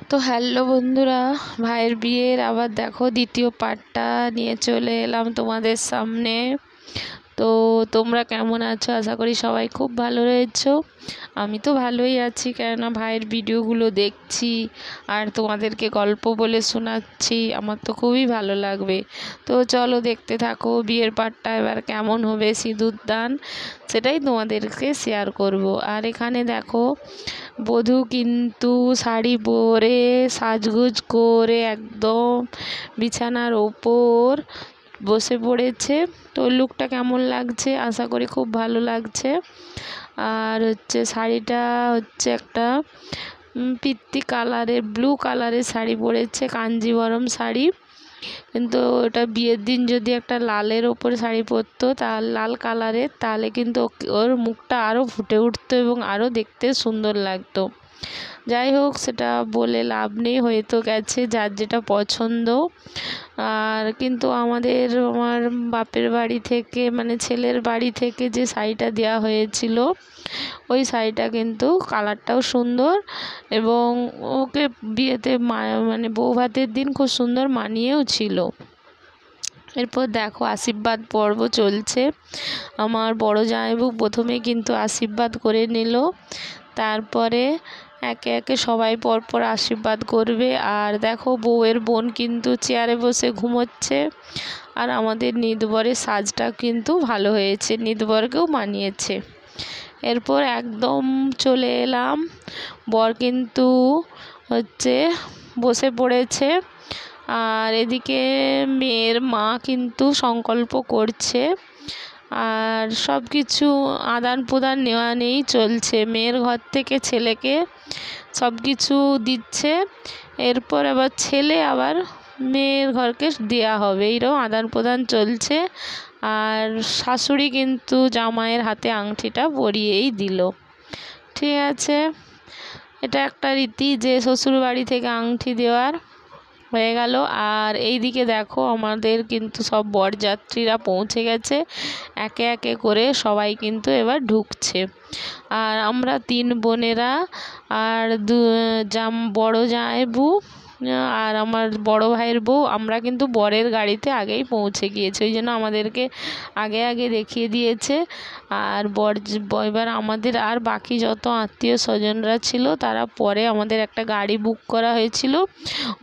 তো হ্যালো বন্ধুরা, ভাইয়ের বিয়ের আবার দেখো দ্বিতীয় পার্টটা নিয়ে চলে এলাম তোমাদের সামনে। তো তোমরা কেমন আছো? আশা করি সবাই খুব ভালো রয়েছো। আমি তো ভালোই আছি, কেননা ভাইয়ের ভিডিওগুলো দেখছি আর তোমাদেরকে গল্প বলে শোনাচ্ছি। আমার তো খুবই ভালো লাগবে। তো চলো দেখতে থাকো বিয়ের পার্টটা এবার কেমন হবে, সিঁদুর দান সেটাই তোমাদেরকে শেয়ার করব। আর এখানে দেখো বধূ কিন্তু শাড়ি পরে সাজগোজ করে একদম বিছানার ওপর বসে পড়েছে। তো লুকটা কেমন লাগছে? আশা করি খুব ভালো লাগছে। আর শাড়িটা একটা পিত্তি কালারের, ব্লু কালারের শাড়ি পরেছে, কাঞ্জিবরম শাড়ি। কিন্তু ওটা বিয়ের দিন যদি একটা লালের ওপরে শাড়ি পরতো, লাল কালারের, তাহলে কিন্তু ওর মুখটা আরও ফুটে উঠতো এবং আরও দেখতে সুন্দর লাগতো। যাই হোক, সেটা বলে লাভ নেই, হয়তো গেছে যার যেটা পছন্দ। আর কিন্তু আমার বাপের বাড়ি থেকে, মানে ছেলের বাড়ি থেকে যে শাড়িটা দেওয়া হয়েছিল, ওই শাড়িটা কিন্তু কালারটাও সুন্দর এবং ওকে বিয়েতে মানে বউ ভাতের দিন খুব সুন্দর মানিয়েও ছিল। এরপর দেখো আশীর্বাদ পর্ব চলছে। আমার বড় জামাইবাবু প্রথমে কিন্তু আশীর্বাদ করে নিল, তারপরে একে একে সবাই পরপর আশীর্বাদ করবে। আর দেখো বউয়ের বোন কিন্তু চেয়ারে বসে ঘুমোচ্ছে। আর আমাদের নিতবরের সাজটা কিন্তু ভালো হয়েছে, নিতবরকেও মানিয়েছে। এরপর একদম চলে এলাম, বর কিন্তু বসে পড়েছে। আর এদিকে মেয়ের মা কিন্তু সংকল্প করছে। আর সব কিছু আদান প্রদান নেওয়া নেই চলছে, মেয়ের ঘর থেকে ছেলেকে সব কিছু দিচ্ছে। এরপর আবার ছেলে আবার মেয়ের ঘরকে দেওয়া হবে, এইরকম আদান প্রদান চলছে। আর শাশুড়ি কিন্তু জামাইয়ের হাতে আংটিটা পরিয়েই দিল। ঠিক আছে, এটা একটা রীতি যে শ্বশুর বাড়ি থেকে আংটি দেওয়ার হয়ে গেল। আর এই দিকে দেখো আমাদের কিন্তু সব বরযাত্রীরা পৌঁছে গেছে, একে একে করে সবাই কিন্তু এবার ঢুকছে। আর আমরা 3 বোনেরা আর বড় জামাইবু আর আমার বড় ভাইয়ের বউ, আমরা কিন্তু বরের গাড়িতে আগেই পৌঁছে গিয়েছি, ওই জন্য আমাদেরকে আগে আগে দেখিয়ে দিয়েছে। আর এবার আমাদের আর বাকি যত আত্মীয় স্বজনরা ছিল তারা পরে, আমাদের একটা গাড়ি বুক করা হয়েছিল,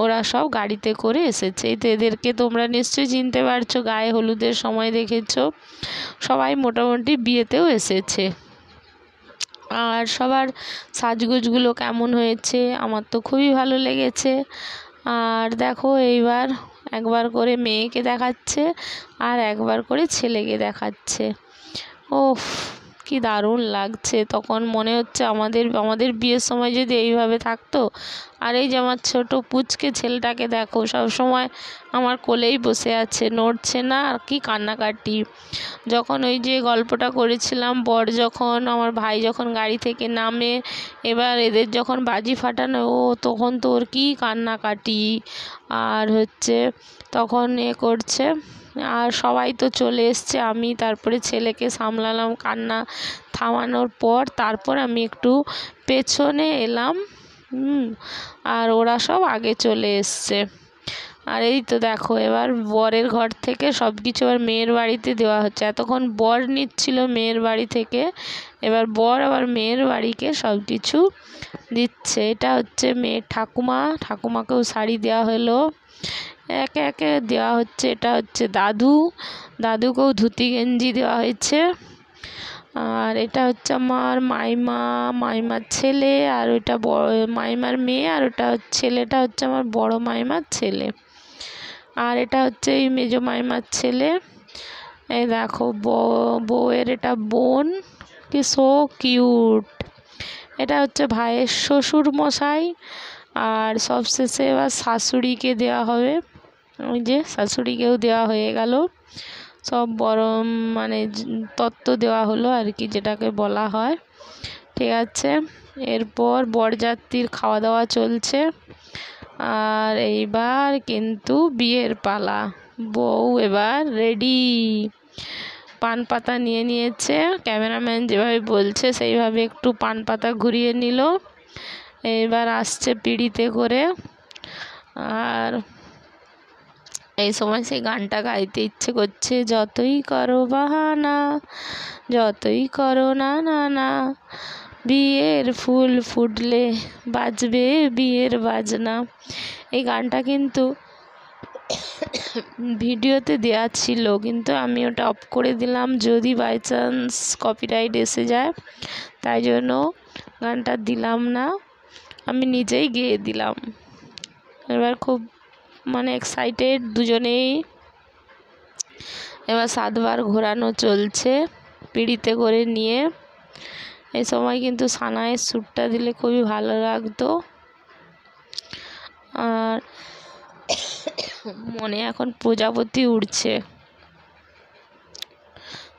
ওরা সব গাড়িতে করে এসেছে। তো এদেরকে তোমরা নিশ্চয়ই চিনতে পারছো, গায়ে হলুদের সময় দেখেছো, সবাই মোটামুটি বিয়েতেও এসেছে। আর সবার সাজগোজগুলো কেমন হয়েছে? আমার তো খুবই ভালো লেগেছে। আর দেখো এইবার একবার করে মেয়েকে দেখাচ্ছে আর একবার করে ছেলেকে দেখাচ্ছে। ওফ, কি দারুণ লাগছে! তখন মনে হচ্ছে আমাদের বিয়ের সময় যদি এইভাবে থাকতো। আর এই যে আমার ছোট পুচকে ছেলেটাকে দেখো, সব সময় আমার কোলেই বসে আছে, নড়ছে না। আর কি কান্নাকাটি! যখন ওই যে গল্পটা করেছিলাম, আমার ভাই যখন গাড়ি থেকে নামে, এবার এদের যখন বাজি ফাটানো, তখন তো ওর কী কান্নাকাটি! আর তখন করছে। আর সবাই তো চলে এসছে, আমি তারপরে ছেলেকে সামলালাম, কান্না থামানোর পর তারপর আমি একটু পেছনে এলাম। আর ওরা সব আগে চলে এসছে। আর এই তো দেখো এবার বরের ঘর থেকে সব কিছু আবার মেয়ের বাড়িতে দেওয়া হচ্ছে। এতক্ষণ বর নিচ্ছিল মেয়ের বাড়ি থেকে, এবার বর আবার মেয়ের বাড়িকে সব কিছু দিচ্ছে। এটা মেয়ের ঠাকুমাকেও শাড়ি দেওয়া হলো, একে একে দেওয়া হচ্ছে। এটা দাদুকেও ধুতি গেঞ্জি দেওয়া হয়েছে। আর এটা আমার মাইমার ছেলে, আর ওইটা মাইমার মেয়ে, আর ছেলেটা আমার বড় মাইমার ছেলে। আর এটা এই মেজো মাইমার ছেলে। এই দেখো বউয়ের এটা বোন, কি সো কিউট! এটা ভাইয়ের শ্বশুর মশাই। আর সবশেষে এবার শাশুড়িকে দেওয়া হবে, ওই যে শাশুড়িকেও দেওয়া হয়ে গেল। সব বড় মানে তত্ত্ব দেওয়া হলো আর কি, যেটাকে বলা হয়। ঠিক আছে, এরপর বরযাত্রীর খাওয়া দাওয়া চলছে। আর এইবার কিন্তু বিয়ের পালা, বউ এবার রেডি, পান পাতা নিয়ে নিয়েছে, ক্যামেরাম্যান যেভাবে বলছে সেইভাবে একটু পান পাতা ঘুরিয়ে নিল। এবার আসছে পিড়িতে করে। আর এই সময় সেই গানটা গাইতে ইচ্ছে করছে, যতই করো বাহানা, যতই করো না না না, বিয়ের ফুল ফুটলে বাজবে বিয়ের বাজনা। এই গানটা কিন্তু ভিডিওতে দেওয়া ছিল, কিন্তু আমি ওটা অফ করে দিলাম, যদি বাই চান্স কপিরাইট এসে যায়, তাই জন্য গানটা দিলাম না, আমি নিজেই গেয়ে দিলাম। এবার খুব এক্সাইটেড দুজনেই। এবার 7 বার ঘোরানো চলছে পিড়িতে করে নিয়ে। এই সময় কিন্তু সানাইয়ের সুরটা দিলে খুবই ভালো লাগতো। আর মনে এখন প্রজাপতি উড়ছে,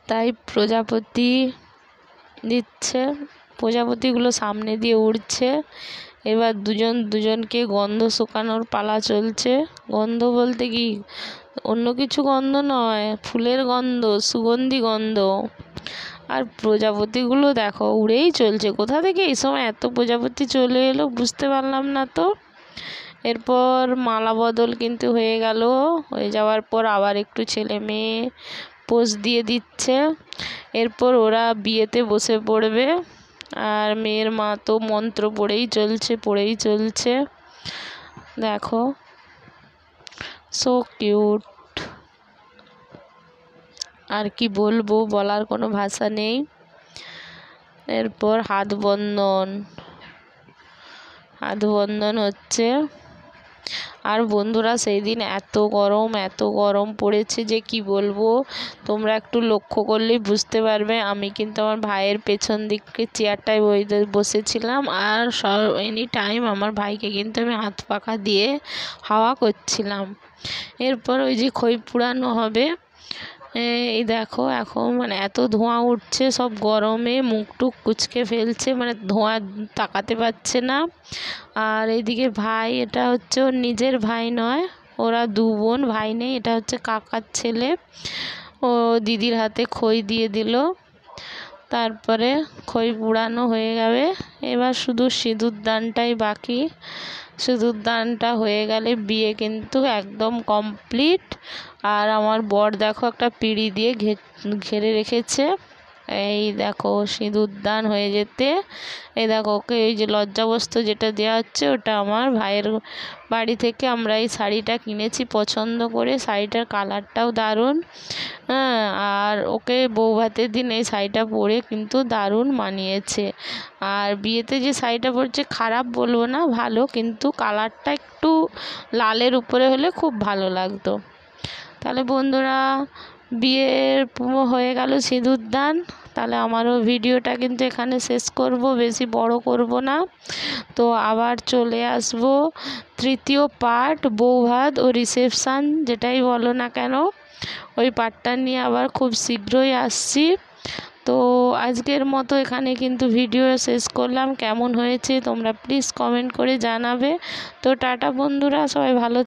তাই প্রজাপতি দিচ্ছে, প্রজাপতিগুলো সামনে দিয়ে উড়ছে। এবার দুজনকে গন্ধ শুকানোর পালা চলছে। গন্ধ বলতে কি অন্য কিছু গন্ধ নয়, ফুলের গন্ধ, সুগন্ধি গন্ধ। আর প্রজাপতিগুলো দেখো উড়েই চলছে। কোথা থেকে এই সময় এত প্রজাপতি চলে এলো বুঝতে পারলাম না তো। এরপর মালা বদল কিন্তু হয়ে গেল। হয়ে যাওয়ার পর আবার একটু ছেলে মেয়ে পোজ দিয়ে দিচ্ছে। এরপর ওরা বিয়েতে বসে পড়বে। আর মেয়ের মা তো মন্ত্র পড়েই চলছে। দেখো, সো কিউট। আর কি বলবো, বলার কোনো ভাষা নেই। এরপর হাত বন্ধন হচ্ছে। আর বন্ধুরা, সেই দিন এত গরম পড়েছে যে কি বলবো, তোমরা একটু লক্ষ্য করলেই বুঝতে পারবে। আমি কিন্তু আমার ভাইয়ের পেছন দিকে চেয়ারটায় বসেছিলাম, আর এনি টাইম আমার ভাইকে কিন্তু আমি হাত পাখা দিয়ে হাওয়া করছিলাম। এরপর ওই যে খই পুড়ানো হবে। এই দেখো এখন এত ধোঁয়া উঠছে, সব গরমে মুখ টুক কুচকে ফেলছে, ধোঁয়া তাকাতে পারছে না। আর এইদিকে ভাই, এটা হচ্ছে ওর নিজের ভাই নয়, ওরা 2 বোন, ভাই নেই, এটা হচ্ছে কাকার ছেলে। ও দিদির হাতে খই দিয়ে দিল। তারপরে খই পুড়ানো হয়ে যাবে। এবার শুধু সিঁদুরদানটাই বাকি। সিঁদুরদানটা হয়ে গেলে বিয়ে কিন্তু একদম কমপ্লিট। আর আমার বর দেখো একটা পিঁড়ি দিয়ে ঘিরে রেখেছে। এই দেখো সিঁদুরদান হয়ে যেতে, এই দেখো ওকে এই যে লজ্জাবস্ত্র যেটা দেওয়া হচ্ছে, ওটা আমার ভাইয়ের বাড়ি থেকে আমরা এই শাড়িটা কিনেছি পছন্দ করে। শাড়িটার কালারটাও দারুণ। হ্যাঁ, আর ওকে বৌভাতের দিন এই শাড়িটা পরে কিন্তু দারুণ মানিয়েছে। আর বিয়েতে যে শাড়িটা পরছে খারাপ বলবো না, ভালো, কিন্তু কালারটা একটু লালের উপরে হলে খুব ভালো লাগতো। তাহলে বন্ধুরা, বিয়ের হয়ে গেল সিঁদুরদান। তাহলে আমারও ভিডিওটা কিন্তু এখানে শেষ করব, বেশি বড় করব না। তো আবার চলে আসব 3য় পার্ট, বৌভাত ও রিসেপশান, যেটাই বলো না কেন, ওই পার্টটা নিয়ে আবার খুব শীঘ্রই আসছি। তো আজকের মতো এখানে কিন্তু ভিডিও শেষ করলাম। কেমন হয়েছে তোমরা প্লিজ কমেন্ট করে জানাবে। তো টাটা বন্ধুরা, সবাই ভালো